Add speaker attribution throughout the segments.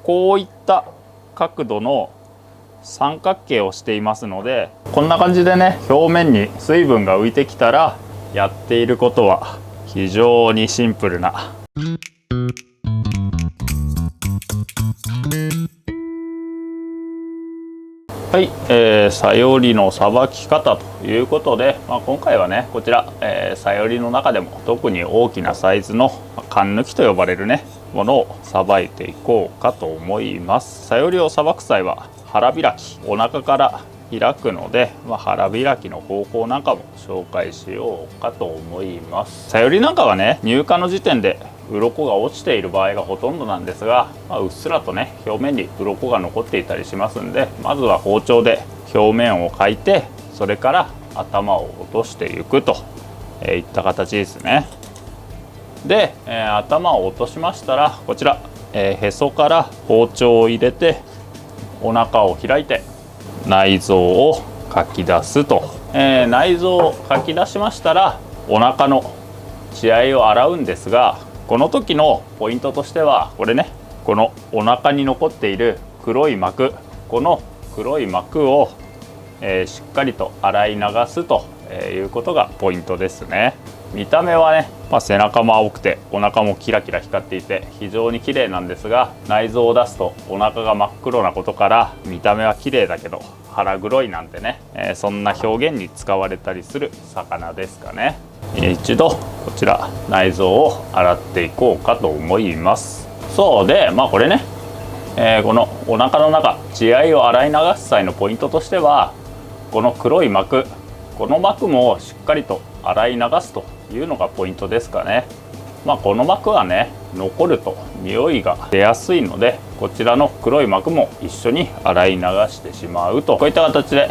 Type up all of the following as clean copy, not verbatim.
Speaker 1: こういった角度の三角形をしていますので、こんな感じでね、表面に水分が浮いてきたらやっていることは非常にシンプルなはい、サヨリのさばき方ということで、今回はねこちら、サヨリの中でも特に大きなサイズの缶抜きと呼ばれるねものをさばいていこうかと思います。サヨリをさばく際は腹開き、お腹から開くので、腹開きの方法なんかも紹介しようかと思います。サヨリなんかはね、入荷の時点で鱗が落ちている場合がほとんどなんですが、うっすらとね表面に鱗が残っていたりしますんで、まずは包丁で表面をかいて、それから頭を落としていくといった形ですね。で、頭を落としましたら、こちら、へそから包丁を入れてお腹を開いて内臓をかき出すと、内臓をかき出しましたらお腹の血合いを洗うんですが、この時のポイントとしてはこれね、このお腹に残っている黒い膜、この黒い膜を、しっかりと洗い流すということがポイントですね。見た目はね、背中も青くてお腹もキラキラ光っていて非常に綺麗なんですが、内臓を出すとお腹が真っ黒なことから見た目は綺麗だけど腹黒いなんてね、そんな表現に使われたりする魚ですかね。一度こちら内臓を洗っていこうかと思います。そうで、これね、このお腹の中血合いを洗い流す際のポイントとしては、この黒い膜、この膜もしっかりと洗い流すというのがポイントですかね。この膜はね残ると匂いが出やすいので、こちらの黒い膜も一緒に洗い流してしまうと、こういった形で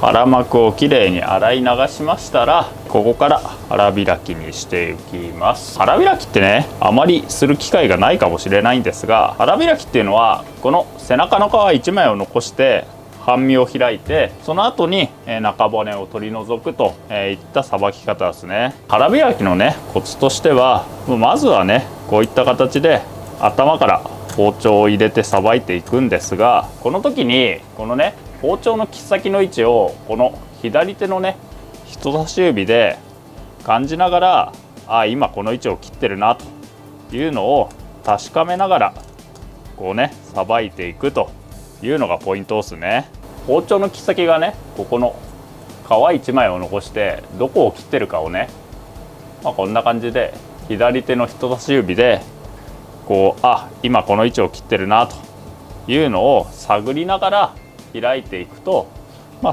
Speaker 1: 腹膜をきれいに洗い流しましたら、ここから腹開きにしていきます。腹開きってね、あまりする機会がないかもしれないんですが、腹開きっていうのはこの背中の皮1枚を残して半身を開いて、その後に中骨を取り除くといったさばき方ですね。腹開きのねコツとしては、まずはねこういった形で頭から包丁を入れてさばいていくんですが、この時にこのね包丁の切っ先の位置をこの左手のね人差し指で感じながら、今この位置を切ってるなというのを確かめながらこうねさばいていくというのがポイントですね。包丁の切っ先がねここの皮1枚を残してどこを切ってるかをね、こんな感じで左手の人差し指でこう今この位置を切ってるなというのを探りながら開いていくと、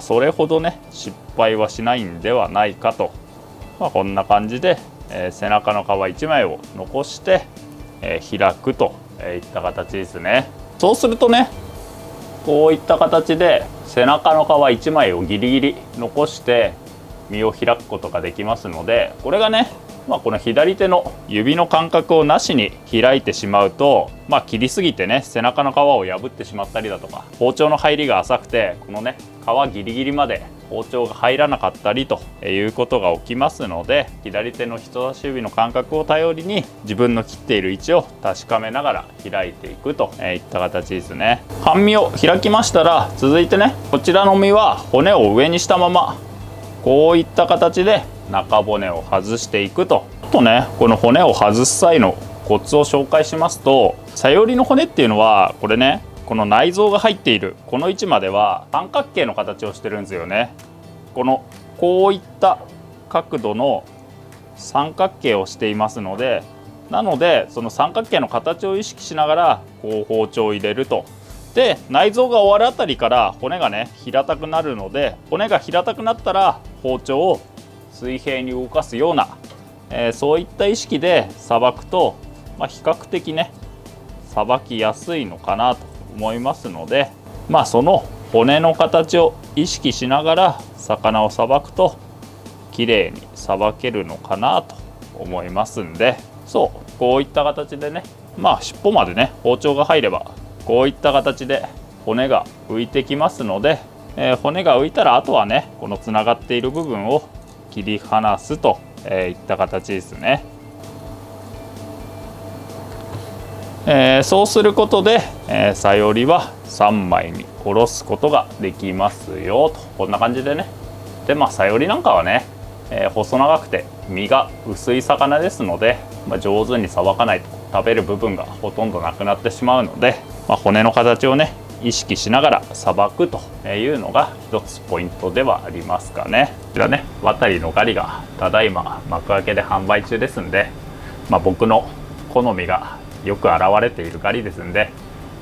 Speaker 1: それほどね失敗はしないんではないかと、こんな感じで、背中の皮1枚を残して、開くといった形ですね。そうするとね、こういった形で背中の皮1枚をギリギリ残して身を開くことができますので、これがね、この左手の指の感覚をなしに開いてしまうと、切りすぎてね背中の皮を破ってしまったりだとか、包丁の入りが浅くてこのね皮ギリギリまで包丁が入らなかったりということが起きますので、左手の人差し指の感覚を頼りに自分の切っている位置を確かめながら開いていくといった形ですね。半身を開きましたら、続いてねこちらの身は骨を上にしたままこういった形で中骨を外していくと。あとね、この骨を外す際のコツを紹介しますと、サヨリの骨っていうのはこれね、この内臓が入っているこの位置までは三角形の形をしてるんですよね。こういった角度の三角形をしていますので、なのでその三角形の形を意識しながらこう包丁を入れると。で、内臓が終わるあたりから骨がね平たくなるので、骨が平たくなったら包丁を水平に動かすような、そういった意識でさばくと、比較的ねさばきやすいのかなと思いますので、その骨の形を意識しながら魚をさばくと綺麗にさばけるのかなと思いますんで、こういった形でね、尻尾までね包丁が入ればこういった形で骨が浮いてきますので、骨が浮いたらあとはねこのつながっている部分を切り離すといった形ですね。そうすることで、さよりは3枚におろすことができますよと、こんな感じでね。でさよりなんかはね、細長くて身が薄い魚ですので、上手にさばかないと食べる部分がほとんどなくなってしまうので、骨の形をね意識しながらさばくというのが一つポイントではありますかね。こちらね、渡りのガリがただいま幕開けで販売中ですんで、僕の好みがよく現れているガリですんで、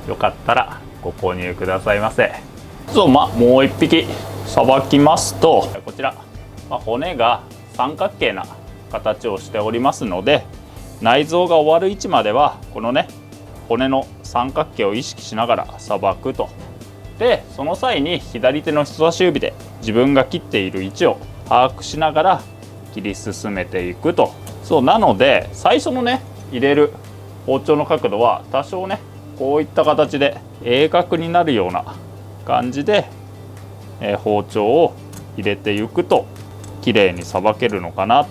Speaker 1: よかったらご購入くださいませ。もう一匹さばきますと、こちら、骨が三角形な形をしておりますので、内臓が終わる位置まではこのね骨の三角形を意識しながらさばくと。でその際に左手の人差し指で自分が切っている位置を把握しながら切り進めていくと。なので最初のね入れる包丁の角度は多少ねこういった形で鋭角になるような感じで、包丁を入れていくと綺麗にさばけるのかな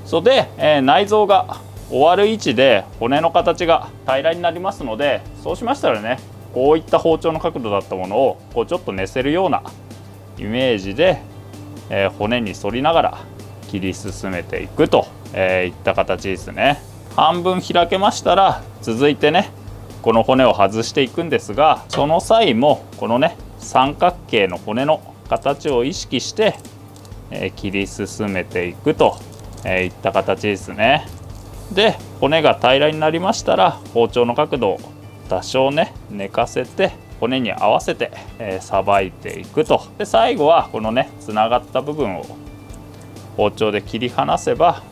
Speaker 1: と。で、内臓が終わる位置で骨の形が平らになりますので、そうしましたらねこういった包丁の角度だったものをちょっと寝せるようなイメージで、骨に反りながら切り進めていくと、いった形ですね。半分開けましたら続いてねこの骨を外していくんですが、その際もこのね三角形の骨の形を意識して、切り進めていくと、いった形ですね。で骨が平らになりましたら包丁の角度を多少ね寝かせて骨に合わせてさばいていくと。で最後はこのねつながった部分を包丁で切り離せば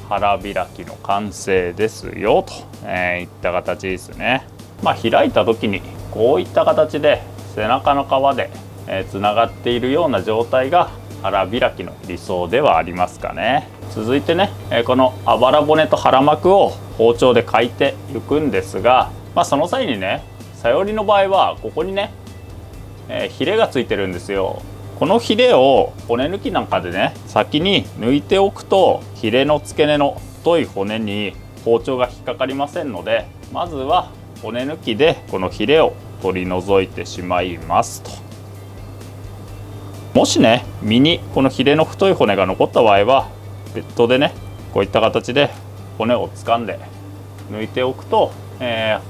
Speaker 1: 腹開きの完成ですよと、いった形ですね。開いた時にこういった形で背中の皮でつながっているような状態が腹開きの理想ではありますかね。続いてねこのあばら骨と腹膜を包丁で欠いていくんですが、その際にねさよりの場合はここにね、ヒレがついてるんですよ。このヒレを骨抜きなんかでね先に抜いておくとヒレの付け根の太い骨に包丁が引っかかりませんので、まずは骨抜きでこのヒレを取り除いてしまいますと。もしね身にこのヒレの太い骨が残った場合は別途でねこういった形で骨を掴んで抜いておくと、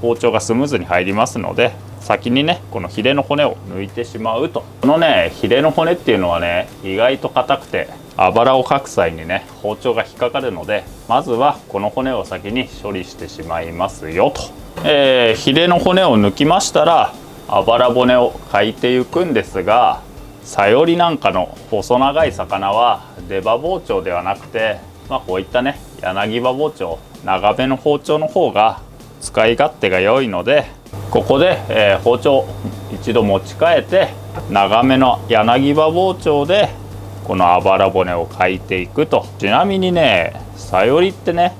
Speaker 1: 包丁がスムーズに入りますので、先にねこのヒレの骨を抜いてしまうと。このねヒレの骨っていうのはね意外と硬くてあばらをかく際にね包丁が引っかかるので、まずはこの骨を先に処理してしまいますよと。ヒレの骨を抜きましたらあばら骨を欠いていくんですが、さよりなんかの細長い魚は出刃包丁ではなくて、こういったね柳刃包丁、長めの包丁の方が使い勝手が良いので、ここで、包丁一度持ち替えて長めの柳刃包丁でこのあばら骨を欠いていくと。ちなみにねさよりってね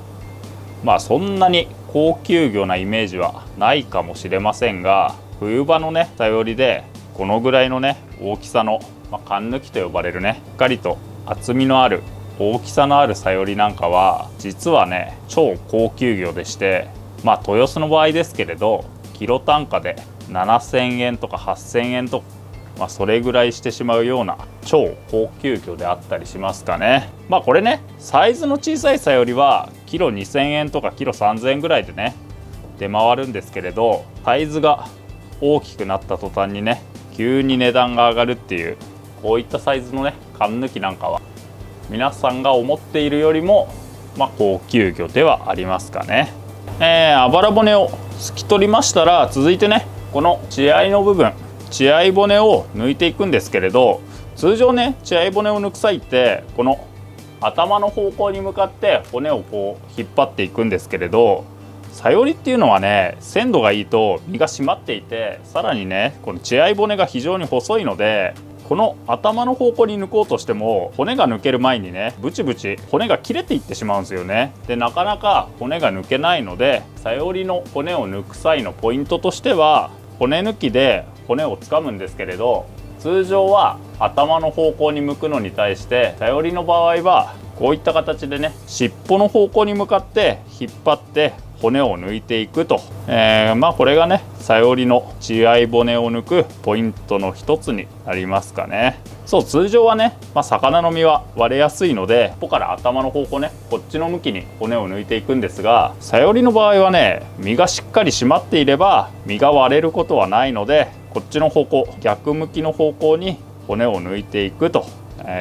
Speaker 1: そんなに高級魚なイメージはないかもしれませんが、冬場のねさよりでこのぐらいのね大きさの、缶抜きと呼ばれるねしっかりと厚みのある大きさのあるさよりなんかは実はね超高級魚でして、豊洲の場合ですけれどキロ単価で7000円とか8000円とか、それぐらいしてしまうような超高級魚であったりしますかね。これねサイズの小さいさよりはキロ2000円とかキロ3000円ぐらいでね出回るんですけれど、サイズが大きくなった途端にね急に値段が上がるっていう、こういったサイズのね缶抜きなんかは皆さんが思っているよりも、高級魚ではありますかね。あばら骨をすき取りましたら、続いてねこの血合いの部分、血合い骨を抜いていくんですけれど、通常ね血合い骨を抜く際ってこの頭の方向に向かって骨をこう引っ張っていくんですけれど、さよりっていうのはね鮮度がいいと身が締まっていて、さらにねこの血合い骨が非常に細いので、この頭の方向に抜こうとしても骨が抜ける前にねブチブチ骨が切れていってしまうんですよね。でなかなか骨が抜けないので、さよりの骨を抜く際のポイントとしては骨抜きで骨を掴むんですけれど、通常は頭の方向に向くのに対してさよりの場合はこういった形でね尻尾の方向に向かって引っ張って骨を抜いていくと、これがねサヨリの血合い骨を抜くポイントの一つになりますかね。そう通常はね、魚の身は割れやすいので尾から頭の方向ねこっちの向きに骨を抜いていくんですが、サヨリの場合はね身がしっかり締まっていれば身が割れることはないので、こっちの方向逆向きの方向に骨を抜いていくと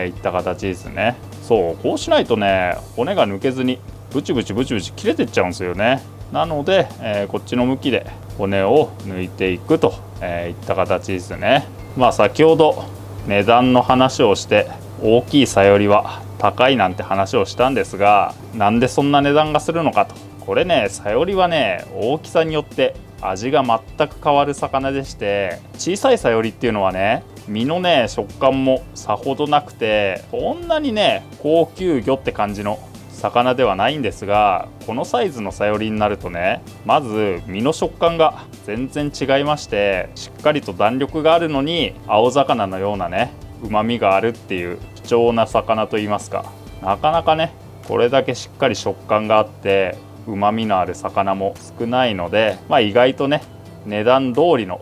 Speaker 1: いった形ですね。そうこうしないとね骨が抜けずにブチブチ切れてっちゃうんですよね。なので、こっちの向きで骨を抜いていくといった形ですね。先ほど値段の話をして大きいサヨリは高いなんて話をしたんですが、なんでそんな値段がするのかと。これねサヨリはね大きさによって味が全く変わる魚でして、小さいサヨリっていうのはね身のね食感もさほどなくてそんなにね高級魚って感じの魚ではないんですが、このサイズのサヨリになるとねまず身の食感が全然違いまして、しっかりと弾力があるのに青魚のようなね旨味があるっていう貴重な魚といいますか、なかなかねこれだけしっかり食感があって旨味のある魚も少ないので、意外とね値段通りの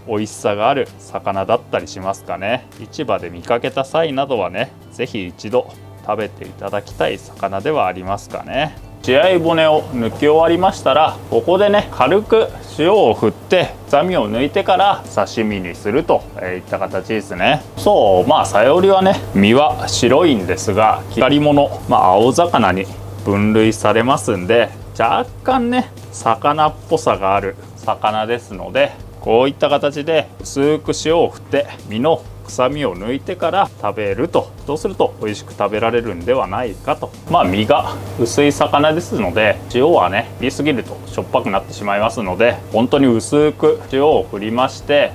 Speaker 1: 美味しさがある魚だったりしますかね。市場で見かけた際などはね是非一度食べていただきたい魚ではありますかね。血合い骨を抜き終わりましたら、ここでね軽く塩を振って臭みを抜いてから刺身にするといった形ですね。そうサヨリはね身は白いんですが光り物、青魚に分類されますんで若干ね魚っぽさがある魚ですので、こういった形で薄く塩を振って身の臭みを抜いてから食べると、そうすると美味しく食べられるんではないかと。身が薄い魚ですので塩はね振りすぎるとしょっぱくなってしまいますので、本当に薄く塩を振りまして、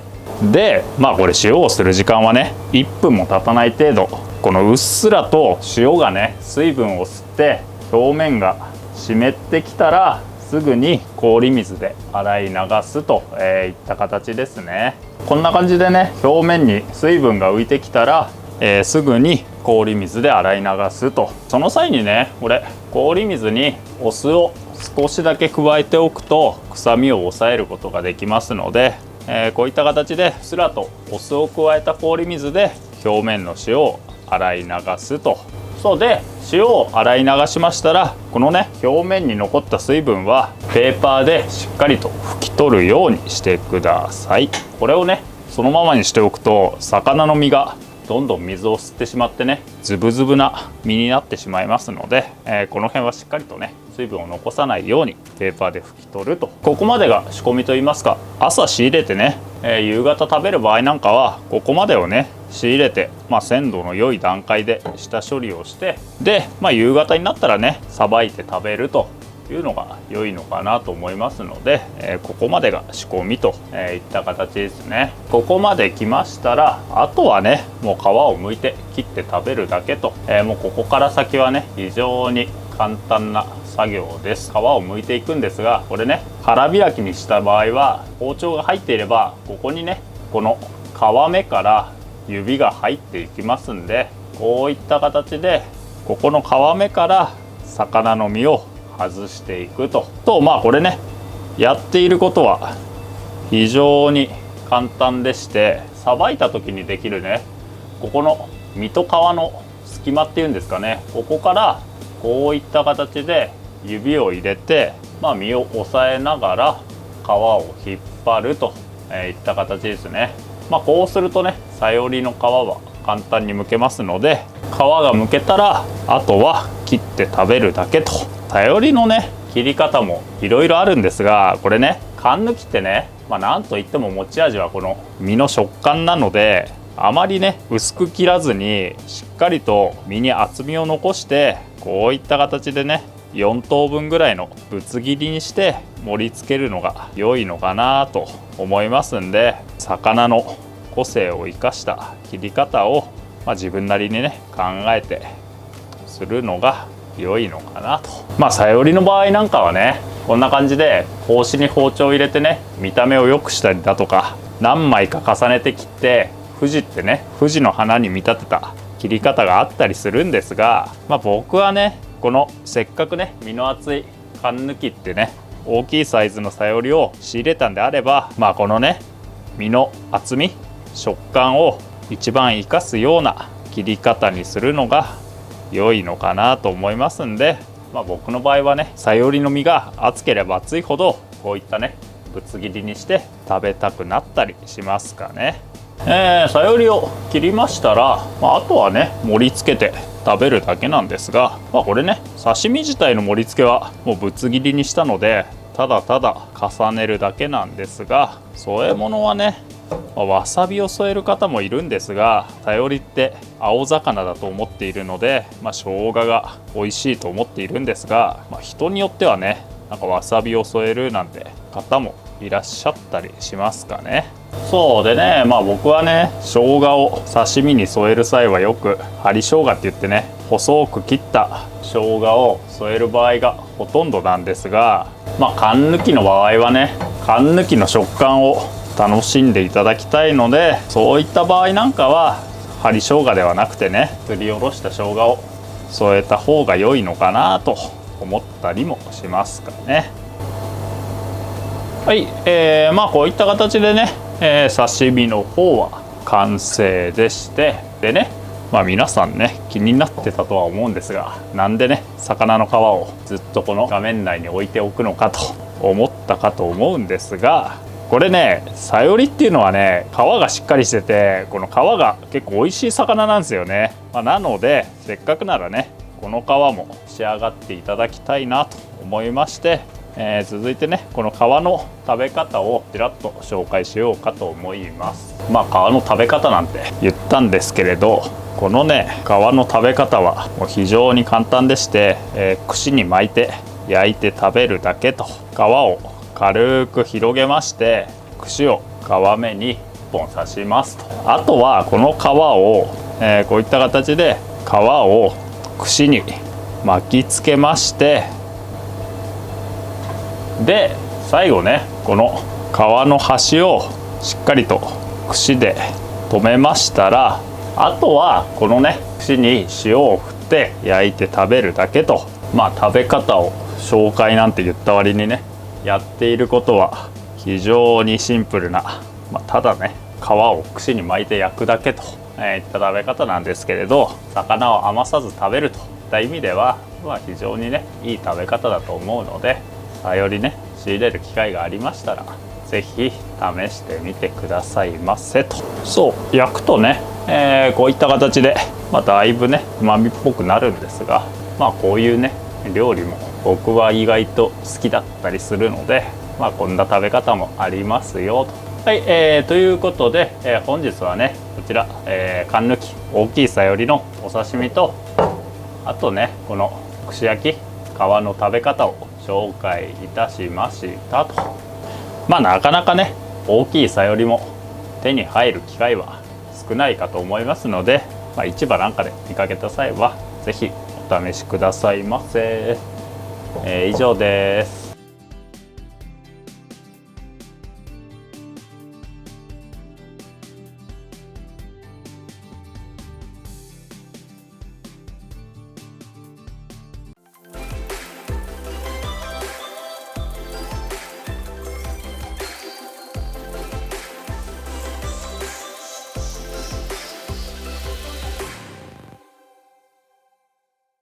Speaker 1: でこれ塩をする時間はね1分も経たない程度、このうっすらと塩がね水分を吸って表面が湿ってきたらすぐに氷水で洗い流すといった形ですね。こんな感じでね表面に水分が浮いてきたら、すぐに氷水で洗い流すと。その際にねこれ氷水にお酢を少しだけ加えておくと臭みを抑えることができますので、こういった形でうっすらとお酢を加えた氷水で表面の塩を洗い流すと。そうで塩を洗い流しましたら、このね表面に残った水分はペーパーでしっかりと拭き取るようにしてください。これをねそのままにしておくと魚の身がどんどん水を吸ってしまってねズブズブな身になってしまいますので、この辺はしっかりとね水分を残さないようにペーパーで拭き取ると。ここまでが仕込みといいますか、朝仕入れてね、夕方食べる場合なんかはここまでをね仕入れて、鮮度の良い段階で下処理をして、で、夕方になったらねさばいて食べるというのが良いのかなと思いますので、ここまでが仕込みといった形ですね。ここまで来ましたらあとはねもう皮を剥いて切って食べるだけと、もうここから先はね非常に簡単な作業です。皮を剥いていくんですが、これね腹開きにした場合は包丁が入っていればここにねこの皮目から指が入っていきますんで、こういった形でここの皮目から魚の身を外していくと。これねやっていることは非常に簡単でして、さばいた時にできるねここの身と皮の隙間っていうんですかね、ここからこういった形で指を入れて、身を押さえながら皮を引っ張るといった形ですね。こうするとねサヨリの皮は簡単に剥けますので、皮が剥けたらあとは切って食べるだけと。サヨリのね切り方もいろいろあるんですが、これね缶抜きってね、なんといっても持ち味はこの身の食感なので、あまりね薄く切らずにしっかりと身に厚みを残して、こういった形でね4等分ぐらいのぶつ切りにして盛り付けるのが良いのかなと思いますんで、魚の個性を生かした切り方を、自分なりにね考えてするのが良いのかなと。サヨリの場合なんかはねこんな感じで格子に包丁を入れてね見た目を良くしたりだとか、何枚か重ねて切って富士ってね富士の花に見立てた切り方があったりするんですが、僕はねこのせっかくね身の厚い缶抜きってね大きいサイズのさよりを仕入れたんであれば、このね身の厚み食感を一番生かすような切り方にするのが良いのかなと思いますんで、僕の場合はねさよりの身が厚ければ厚いほどこういったねぶつ切りにして食べたくなったりしますかね。さよりを切りましたら、あとはね盛り付けて食べるだけなんですが、これね刺身自体の盛り付けはもうぶつ切りにしたのでただただ重ねるだけなんですが、添え物はねわさびを添える方もいるんですが、さよりって青魚だと思っているので、生姜が美味しいと思っているんですが、人によってはねなんかわさびを添えるなんて方もいらっしゃったりしますかね。そうでね、僕はね生姜を刺身に添える際はよく針生姜って言ってね細く切った生姜を添える場合がほとんどなんですが、缶抜きの場合はね缶抜きの食感を楽しんでいただきたいので、そういった場合なんかは針生姜ではなくてねすりおろした生姜を添えた方が良いのかなと思ったりもしますかね。はい、こういった形でね、刺身の方は完成でして、でね皆さんね気になってたとは思うんですが、なんでね魚の皮をずっとこの画面内に置いておくのかと思ったかと思うんですが、これねさよりっていうのはね皮がしっかりしてて、この皮が結構美味しい魚なんですよね。なのでせっかくならねこの皮も仕上がっていただきたいなと思いまして、続いてねこの皮の食べ方をちらっと紹介しようかと思います。皮の食べ方なんて言ったんですけれど、このね皮の食べ方はもう非常に簡単でして、串に巻いて焼いて食べるだけと。皮を軽く広げまして串を皮目に1本刺しますと。あとはこの皮を、こういった形で皮を串に巻きつけまして、で最後ねこの皮の端をしっかりと串で留めましたら、あとはこのね串に塩を振って焼いて食べるだけと。食べ方を紹介なんて言った割にねやっていることは非常にシンプルな、ただね皮を串に巻いて焼くだけといった食べ方なんですけれど、魚を余さず食べるといった意味では、非常にねいい食べ方だと思うので、さよりね仕入れる機会がありましたら是非試してみてくださいませと。そう焼くとね、こういった形で、だいぶねうまみっぽくなるんですが、こういうね料理も僕は意外と好きだったりするので、こんな食べ方もありますよと。はい、ということで、本日はねこちら、缶抜き大きいさよりのお刺身と、あとねこの串焼き皮の食べ方を紹介いたしましたと。なかなかね大きいさよりも手に入る機会は少ないかと思いますので、市場なんかで見かけた際は是非お試しくださいませ。以上です。